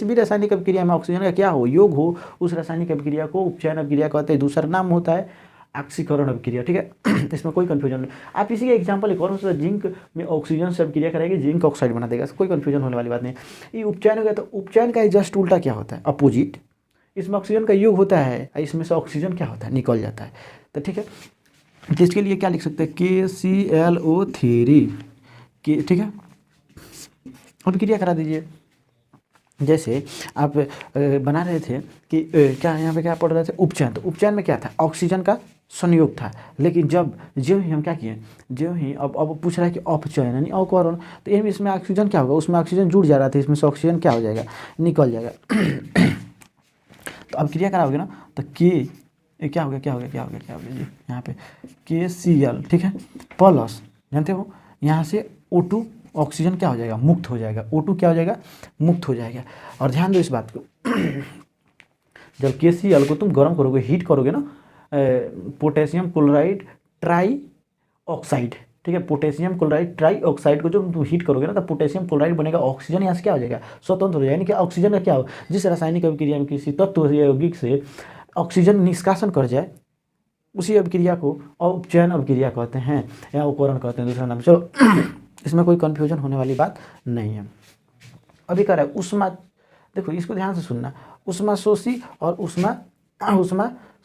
भी रासायनिक अभिक्रिया में ऑक्सीजन का क्या हो, योग हो, उस रासायनिक अभिक्रिया को उपचयन अभिक्रिया कहते हैं। दूसरा नाम होता है ऑक्सीकरण अभिक्रिया, ठीक है। इसमें कोई कंफ्यूजन नहीं। आप इसी का एग्जांपल एक और हो सकता है, जिंक में ऑक्सीजन से अभिक्रिया करेगी, जिंक ऑक्साइड बना देगा, कोई कंफ्यूजन होने वाली बात नहीं। ये उपचयन हो गया, तो उपचयन का जस्ट उल्टा क्या होता है, अपोजिट। इसमें ऑक्सीजन का योग होता है, इसमें से ऑक्सीजन क्या होता है, निकल जाता है, तो ठीक है। तो इसके लिए क्या लिख सकते हैं, KClO3 की, ठीक है, अभिक्रिया करा दीजिए। जैसे आप बना रहे थे कि क्या यहाँ पे क्या पढ़ रहे थे, उपचयन, तो उपचयन में क्या था, ऑक्सीजन का संयोग था। लेकिन जब जो ही हम क्या किए, जो ही अब पूछ रहा है कि अपचयन यानी अवकरण, तो इसमें ऑक्सीजन क्या होगा, उसमें ऑक्सीजन जुड़ जा रहा था, इसमें से ऑक्सीजन क्या हो जाएगा, निकल जाएगा। तो अब क्रिया कराओगे ना, तो क्या हो गया जी यहाँ पे KCl, ठीक है, प्लस जानते हो यहाँ से O2 ऑक्सीजन क्या हो जाएगा, मुक्त हो जाएगा, O2 क्या हो जाएगा, मुक्त हो जाएगा। और ध्यान दो इस बात को, जब KCl को तुम गर्म करोगे, हीट करोगे ना, पोटेशियम क्लोराइड ट्राई ऑक्साइड, ठीक है, पोटेशियम क्लोराइड ट्राई ऑक्साइड को जब तुम हीट करोगे ना, तो पोटेशियम क्लोराइड बनेगा, ऑक्सीजन यहाँ से क्या हो जाएगा, स्वतंत्र हो जाएगा। यानी कि ऑक्सीजन का क्या हो, जिस रासायनिक अभिक्रिया में किसी तत्व यौगिक से ऑक्सीजन निष्कासन कर जाए, उसी अभिक्रिया को अपचयन अभिक्रिया कहते हैं या उपकरण कहते हैं दूसरा नाम। चलो इसमें कोई कन्फ्यूजन होने वाली बात नहीं है। अभी कह रहा है उष्मा, देखो इसको ध्यान से सुनना, उष्मा शोषी और उष्मा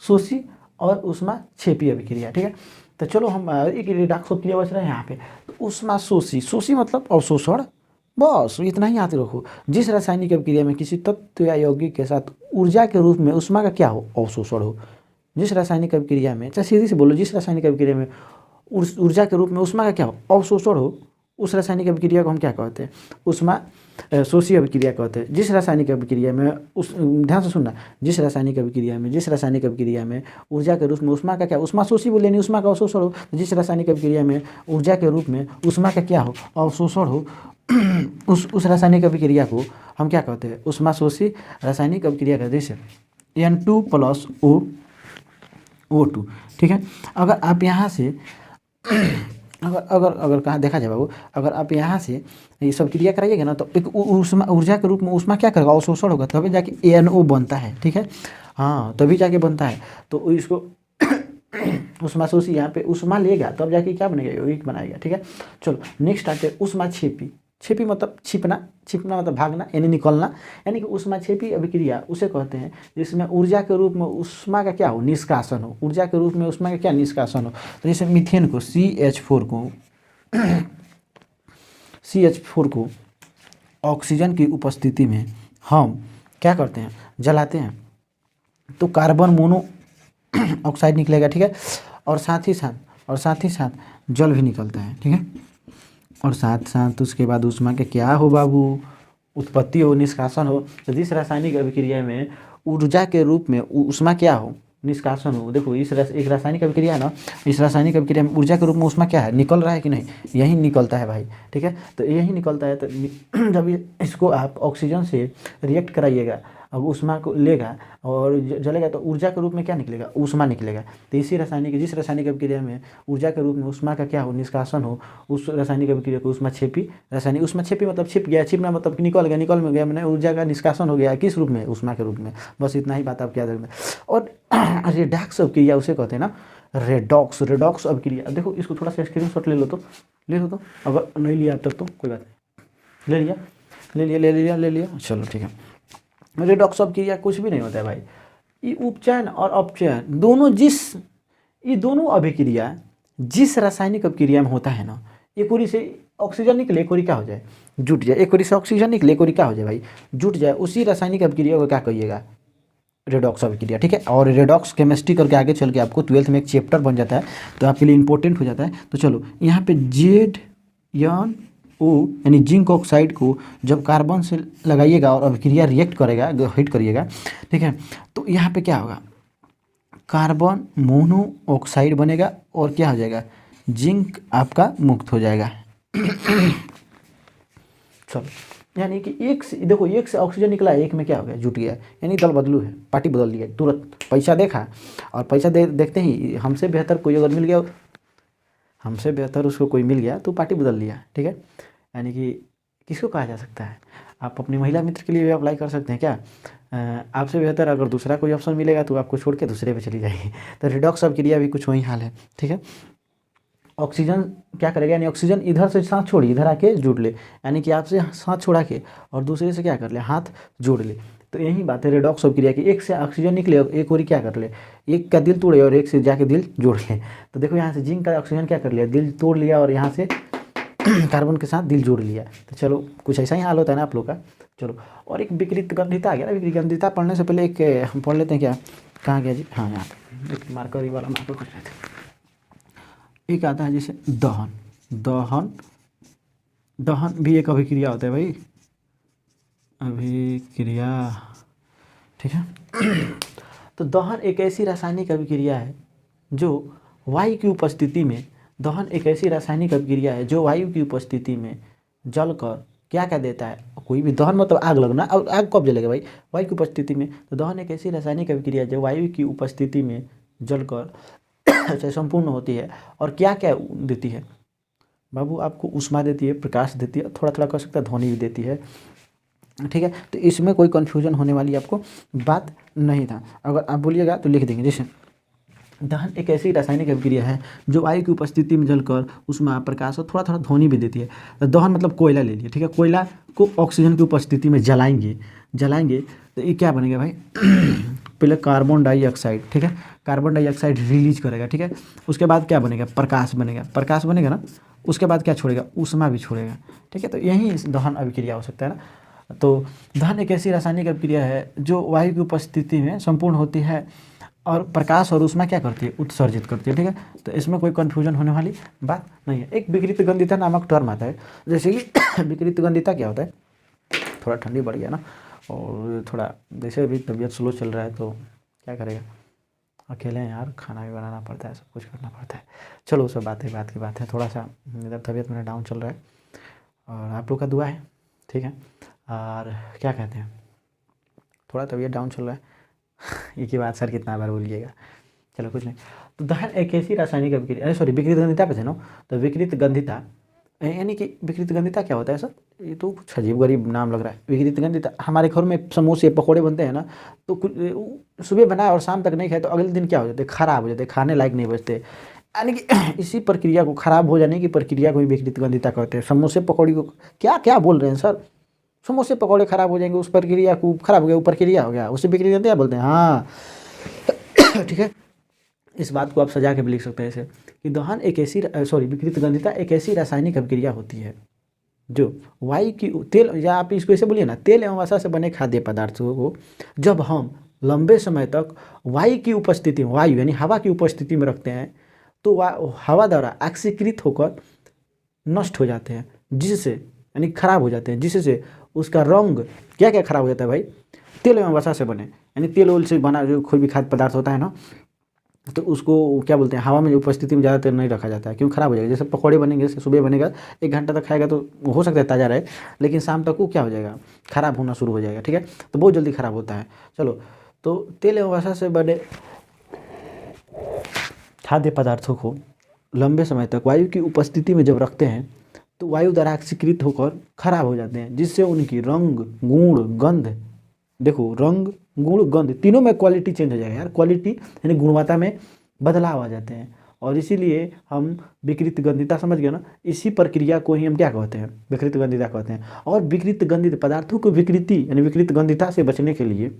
शोषी और उष्मा छेपी अभिक्रिया, ठीक है। तो चलो हम एक रिडक्स अभिक्रिया बच रहे हैं यहाँ पे। तो उष्मा शोषी मतलब अवशोषण, बस इतना ही याद रखो। जिस रासायनिक अभिक्रिया में किसी तत्व या यौगिक के साथ ऊर्जा के रूप में उष्मा का क्या हो, अवशोषण हो। जिस रासायनिक अभिक्रिया में, चाहे सीधी से बोलो, जिस रासायनिक अभिक्रिया में ऊर्जा के रूप में उष्मा का क्या हो, अवशोषण हो, उस रासायनिक अभिक्रिया को हम क्या कहते हैं, उष्मा शोषी अभिक्रिया कहते हैं। जिस रासायनिक अभिक्रिया में ध्यान से सुनना, जिस रासायनिक अभिक्रिया में ऊर्जा के रूप में उष्मा का क्या, उष्मा शोषी बोले, नहीं उष्मा का अवशोषण हो। जिस रासायनिक अभिक्रिया में ऊर्जा के रूप में उष्मा का क्या हो, अवशोषण हो, उस रासायनिक अभिक्रिया को हम क्या कहते हैं, उष्मा शोषी रासायनिक अभिक्रिया कहते हैं। जैसे N2 + O2, ठीक है। अगर आप यहाँ से अगर कहाँ देखा जाए बाबू, अगर आप यहाँ से ये सब क्रिया कराइएगा ना, तो एक उष्मा, ऊर्जा के रूप में उष्मा क्या करेगा, अवशोषण होगा, तभी जाके ANO बनता है, ठीक है, हाँ तभी जाके बनता है। तो इसको उष्मा शोषी, यहाँ पे उष्मा लेगा तब जाके क्या बनेगा, यौगिक बनाएगा, ठीक है। चलो नेक्स्ट आते हैं उष्मा छेपी मतलब छिपना मतलब भागना यानी निकलना, यानी कि उष्मा छेपी अभिक्रिया उसे कहते हैं जिसमें ऊर्जा के रूप में उष्मा का क्या हो, निष्कासन हो। ऊर्जा के रूप में उष्मा का क्या, निष्कासन हो। तो जैसे मीथेन को CH4 को ऑक्सीजन की उपस्थिति में हम क्या करते हैं, जलाते हैं, तो कार्बन मोनो ऑक्साइड निकलेगा, ठीक है। और साथ ही साथ जल भी निकलता है, ठीक है। और साथ उसके बाद उष्मा के क्या हो बाबू, उत्पत्ति हो, निष्कासन हो। तो जिस रासायनिक अभिक्रिया में ऊर्जा के रूप में उष्मा क्या हो, निष्कासन हो। देखो एक रासायनिक अभिक्रिया है ना, इस रासायनिक अभिक्रिया में ऊर्जा के रूप में उष्मा क्या है, निकल रहा है कि नहीं, यही निकलता है भाई, ठीक है। तो यही निकलता है। तो जब इसको आप ऑक्सीजन से रिएक्ट कराइएगा, अब उष्मा को लेगा और जलेगा, तो ऊर्जा के रूप में क्या निकलेगा, उष्मा निकलेगा। तो इसी जिस रासायनिक अभिक्रिया में ऊर्जा के रूप में उष्मा का क्या हो, निष्कासन हो, उस रासायनिक अभिक्रिया को उष्मा छेपी मतलब छिप गया, छिपना मतलब निकल गया मैंने ऊर्जा का निष्कासन हो गया, किस रूप में, उष्मा के रूप में। बस इतना ही बात आप याद रखना। और रेडॉक्स अभिक्रिया उसे कहते हैं ना, रेडॉक्स अभिक्रिया। देखो इसको थोड़ा सा स्क्रीनशॉट ले लो तो, अगर नहीं लिया अब तक तो कोई बात नहीं, ले लिया, चलो ठीक है। रेडॉक्स अभिक्रिया कुछ भी नहीं होता है भाई, ये उपचयन और अपचयन दोनों अभिक्रिया जिस रासायनिक अभिक्रिया में होता है ना, एक ओरी से ऑक्सीजन निकले, एक ओरी क्या हो जाए, जुट जाए, एक ओरी से ऑक्सीजन निकले, एक ओरी क्या हो जाए भाई, जुट जाए, उसी रासायनिक अभिक्रिया को क्या कहिएगा, रेडॉक्स अभिक्रिया, ठीक है। और रेडॉक्स केमिस्ट्री करके आगे चल के आपको 12th में एक चैप्टर बन जाता है, तो आपके लिए इंपॉर्टेंट हो जाता है। तो चलो यहाँ पे ZnO यानी जिंक ऑक्साइड को जब कार्बन से लगाइएगा और अभिक्रिया रिएक्ट करेगा, हीट करिएगा, ठीक है, तो यहाँ पे क्या होगा, कार्बन मोनो ऑक्साइड बनेगा और क्या हो जाएगा, जिंक आपका मुक्त हो जाएगा। चलो यानी कि एक से ऑक्सीजन निकला, एक में क्या हो गया, जुट गया, यानी दल बदलू है, पार्टी बदल लिया तुरंत। पैसा देखा और पैसा देखते ही हमसे बेहतर कोई अगर मिल गया, हमसे बेहतर उसको कोई मिल गया तो पार्टी बदल लिया, ठीक है। यानी कि किसको कहा जा सकता है, आप अपनी महिला मित्र के लिए भी अप्लाई कर सकते हैं क्या, आपसे बेहतर अगर दूसरा कोई ऑप्शन मिलेगा तो आपको छोड़ के दूसरे पे चली जाएगी। तो रेडॉक्स अभिक्रिया भी कुछ वही हाल है, ठीक है। ऑक्सीजन क्या करेगा, यानी ऑक्सीजन इधर से साथ छोड़ी, इधर आके जुड़ ले, यानी कि आपसे साथ छोड़ा के और दूसरे से क्या कर ले, हाथ जोड़ ले। तो यही बात है रेडॉक्स अभिक्रिया की, एक से ऑक्सीजन निकले और एक और क्या कर ले, एक का दिल तोड़े और एक से जाके दिल जोड़ ले। तो देखो यहाँ से जिंक का ऑक्सीजन क्या कर लिया, दिल तोड़ लिया और यहाँ से कार्बन के साथ दिल जोड़ लिया। तो चलो कुछ ऐसा ही हाल होता है ना आप लोग का। चलो और एक विकृत गंधिता आ गया ना, विकृत गंधिता पढ़ने से पहले एक हम पढ़ लेते हैं क्या, कहाँ गया जी, हाँ यहाँ पे एक मार्कर वाला मार्कर कर रहे थे। एक आता है जैसे दहन, दहन दहन भी एक अभिक्रिया होता है भाई, अभिक्रिया, ठीक है। तो दहन एक ऐसी रासायनिक अभिक्रिया है जो वायु की उपस्थिति में, दहन एक ऐसी रासायनिक अभिक्रिया है जो वायु की उपस्थिति में जलकर क्या क्या देता है, कोई भी दहन मतलब आग लगना, और आग कब जलेगा भाई, वायु की उपस्थिति में। तो दहन एक ऐसी रासायनिक अभिक्रिया है जो वायु की उपस्थिति में जलकर अच्छा संपूर्ण होती है और क्या क्या देती है बाबू, आपको ऊष्मा देती है, प्रकाश देती है, थोड़ा थोड़ा कर सकता है ध्वनि भी देती है, ठीक है। तो इसमें कोई कन्फ्यूजन होने वाली आपको बात नहीं था। अगर आप बोलिएगा तो लिख देंगे, जैसे दहन एक ऐसी रासायनिक अभिक्रिया है जो वायु की उपस्थिति में जलकर ऊष्मा, प्रकाश और थोड़ा थोड़ा ध्वनि भी देती है। तो दहन मतलब कोयला ले लिए, ठीक है, कोयला को ऑक्सीजन की उपस्थिति में जलाएंगे तो ये क्या बनेगा भाई पहले कार्बन डाइऑक्साइड, ठीक है, कार्बन डाइऑक्साइड रिलीज करेगा, ठीक है। उसके बाद क्या बनेगा, प्रकाश बनेगा ना, उसके बाद क्या छोड़ेगा, ऊष्मा भी छोड़ेगा, ठीक है। तो यही दहन अभिक्रिया हो सकता है ना। तो दहन एक ऐसी रासायनिक अभिक्रिया है जो वायु की उपस्थिति में संपूर्ण होती है और प्रकाश और ऊष्मा क्या करती है, उत्सर्जित करती है, ठीक है। तो इसमें कोई कन्फ्यूजन होने वाली बात नहीं है। एक विकृत गंधिता नामक टर्म आता है, जैसे कि विकृत गंधिता क्या होता है, थोड़ा ठंडी बढ़ गया ना, और थोड़ा जैसे अभी तबीयत स्लो चल रहा है तो क्या करेगा, अकेले हैं यार, खाना भी बनाना पड़ता है, सब कुछ करना पड़ता है। चलो सब बात की बात है, थोड़ा सा इधर तबीयत मेरा डाउन चल रहा है और आप लोग का दुआ है, ठीक है। और क्या कहते हैं, थोड़ा तबीयत डाउन चल रहा है एक ही बात सर कितना बार बोलिएगा, चलो कुछ नहीं। तो दहन एक ऐसी रासायनिक अभिक्रिया, अरे सॉरी विकृत गंधिता पे थे ना, तो विकृत गंधिता यानी कि विकृत गंधिता क्या होता है सर, ये तो कुछ अजीब गरीब नाम लग रहा है। विकृत गंधिता, हमारे घर में समोसे पकौड़े बनते हैं ना, तो कुछ सुबह बनाए और शाम तक नहीं खाए तो अगले दिन क्या हो जाते, खराब हो जाते, खाने लायक नहीं बचते, यानी कि इसी प्रक्रिया को, खराब हो जाने की प्रक्रिया को ही विकृत गंधिता कहते हैं। समोसे पकौड़ी को क्या क्या बोल रहे हैं सर, समोसे पकौड़े खराब हो जाएंगे, उस प्रक्रिया को खराब हो गया, वो प्रक्रिया हो गया, उसे विकृत गंधिता बोलते हैं, हाँ ठीक है। इस बात को आप सजा के भी लिख सकते हैं ऐसे कि दहन एक ऐसी विकृत गंधिता एक ऐसी रासायनिक अभिक्रिया होती है जो वायु की तेल, या आप इसको ऐसे बोलिए ना, तेल एवं वसा से बने खाद्य पदार्थों को जब हम लंबे समय तक वायु की उपस्थिति में, वायु यानी हवा की उपस्थिति में रखते हैं तो हवा द्वारा ऑक्सीकृत होकर नष्ट हो जाते हैं, जिससे यानी खराब हो जाते हैं, जिससे उसका रंग क्या क्या खराब हो जाता है भाई, तेल एवं वसा से बने, यानी तेल ओल से बना जो कोई भी खाद्य पदार्थ होता है ना, तो उसको क्या बोलते हैं, हवा में उपस्थिति में ज़्यादा देर नहीं रखा जाता है, क्यों, खराब हो जाएगा। जैसे पकौड़े बनेंगे, जैसे सुबह बनेगा 1 घंटा तक खाएगा तो हो सकता है ताज़ा रहे, लेकिन शाम तक वो क्या हो जाएगा, खराब होना शुरू हो जाएगा, ठीक है। तो बहुत जल्दी खराब होता है। चलो, तो तेल एवं वसा से बने खाद्य पदार्थों को लंबे समय तक वायु की उपस्थिति में जब रखते हैं तो वायु द्वारा ऑक्सीकृत होकर खराब हो जाते हैं, जिससे उनकी रंग, गुण, गंध, देखो रंग, गुण, गंध तीनों में क्वालिटी चेंज हो जाएगा यार, क्वालिटी यानी गुणवत्ता में बदलाव आ जाते हैं, और इसीलिए हम विकृत गंधिता, समझ गए ना, इसी प्रक्रिया को ही हम क्या कहते हैं, विकृत गंधिता कहते हैं। और विकृत गंधित पदार्थों को विकृति यानी विकृत गंधिता से बचने के लिए,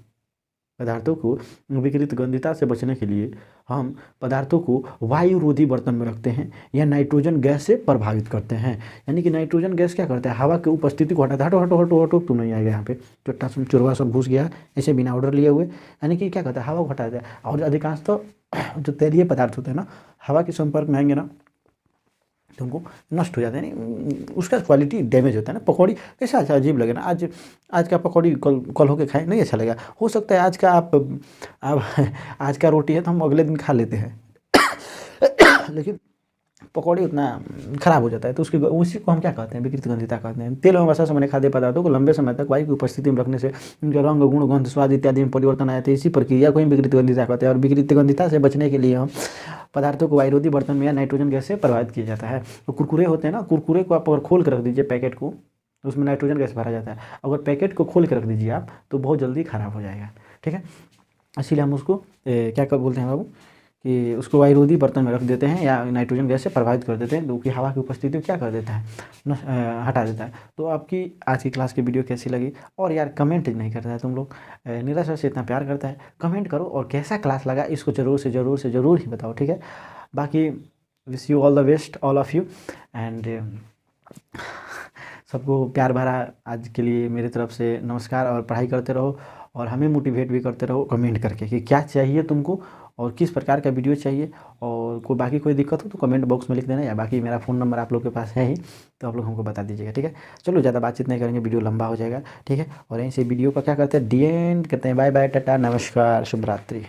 पदार्थों को विकृत गंधिता से बचने के लिए हम पदार्थों को वायुरोधी बर्तन में रखते हैं या नाइट्रोजन गैस से प्रभावित करते हैं। यानी कि नाइट्रोजन गैस क्या करता है, हवा की उपस्थिति को हटाता है, हटो हटो हटो हटो, तुम नहीं आएगा यहाँ पे, चुट्टा चुरवा सब घुस गया ऐसे बिना ऑर्डर लिए हुए, यानी कि क्या करता है, हवा को हटा देता है। और अधिकांश तो जो तेलीय पदार्थ होते हैं ना, हवा के संपर्क में आएंगे ना तो उनको नष्ट हो जाते हैं, यानी उसका क्वालिटी डैमेज होता है ना। पकौड़ी कैसा अच्छा अजीब लगे ना, आज का पकौड़ी कल होके खाएं नहीं अच्छा लगेगा, हो सकता है आज का आप आज का रोटी है तो हम अगले दिन खा लेते हैं लेकिन पकौड़ी उतना खराब हो जाता है, तो उसकी उसी को हम क्या कहते हैं, विकृत गंधिता कहते हैं। तेल एवं वसा से बने खाद्य पदार्थों को लंबे समय तक वायु की उपस्थिति में रखने से उनके रंग, गुण, गंध, स्वाद इत्यादि में परिवर्तन आए थे, इसी प्रक्रिया को ही विकृत गंधिता कहते हैं। और विकृत गंधिता से बचने के लिए हम पदार्थों को वायुरोधी बर्तन में या नाइट्रोजन गैस से प्रभावित किया जाता है। तो कुरकुरे होते हैं ना, कुरकुरे को आप अगर खोल कर रख दीजिए पैकेट को, तो उसमें नाइट्रोजन गैस भरा जाता है, अगर पैकेट को खोल कर रख दीजिए आप तो बहुत जल्दी खराब हो जाएगा, ठीक है। इसीलिए हम उसको क्या कर बोलते हैं बाबू, कि उसको वायुरोधी बर्तन में रख देते हैं या नाइट्रोजन गैस से प्रभावित कर देते हैं, जो कि हवा की उपस्थिति क्या कर देता है, हटा देता है। तो आपकी आज की क्लास की वीडियो कैसी लगी, और यार कमेंट नहीं करता है तुम लोग, नीरज सर से इतना प्यार करता है, कमेंट करो और कैसा क्लास लगा इसको ज़रूर ही बताओ, ठीक है। बाकी wish you all the best all of you, and सबको प्यार भरा आज के लिए मेरी तरफ से नमस्कार, और पढ़ाई करते रहो और हमें मोटिवेट भी करते रहो कमेंट करके कि क्या चाहिए तुमको और किस प्रकार का वीडियो चाहिए। और बाकी कोई दिक्कत हो तो कमेंट बॉक्स में लिख देना, या बाकी मेरा फ़ोन नंबर आप लोग के पास है ही, तो आप लोग हमको बता दीजिएगा, ठीक है। चलो ज़्यादा बातचीत नहीं करेंगे, वीडियो लंबा हो जाएगा, ठीक है। और यहीं से वीडियो का क्या करते हैं, डी एंड करते हैं। बाय बाय, टाटा, नमस्कार, शुभ रात्रि।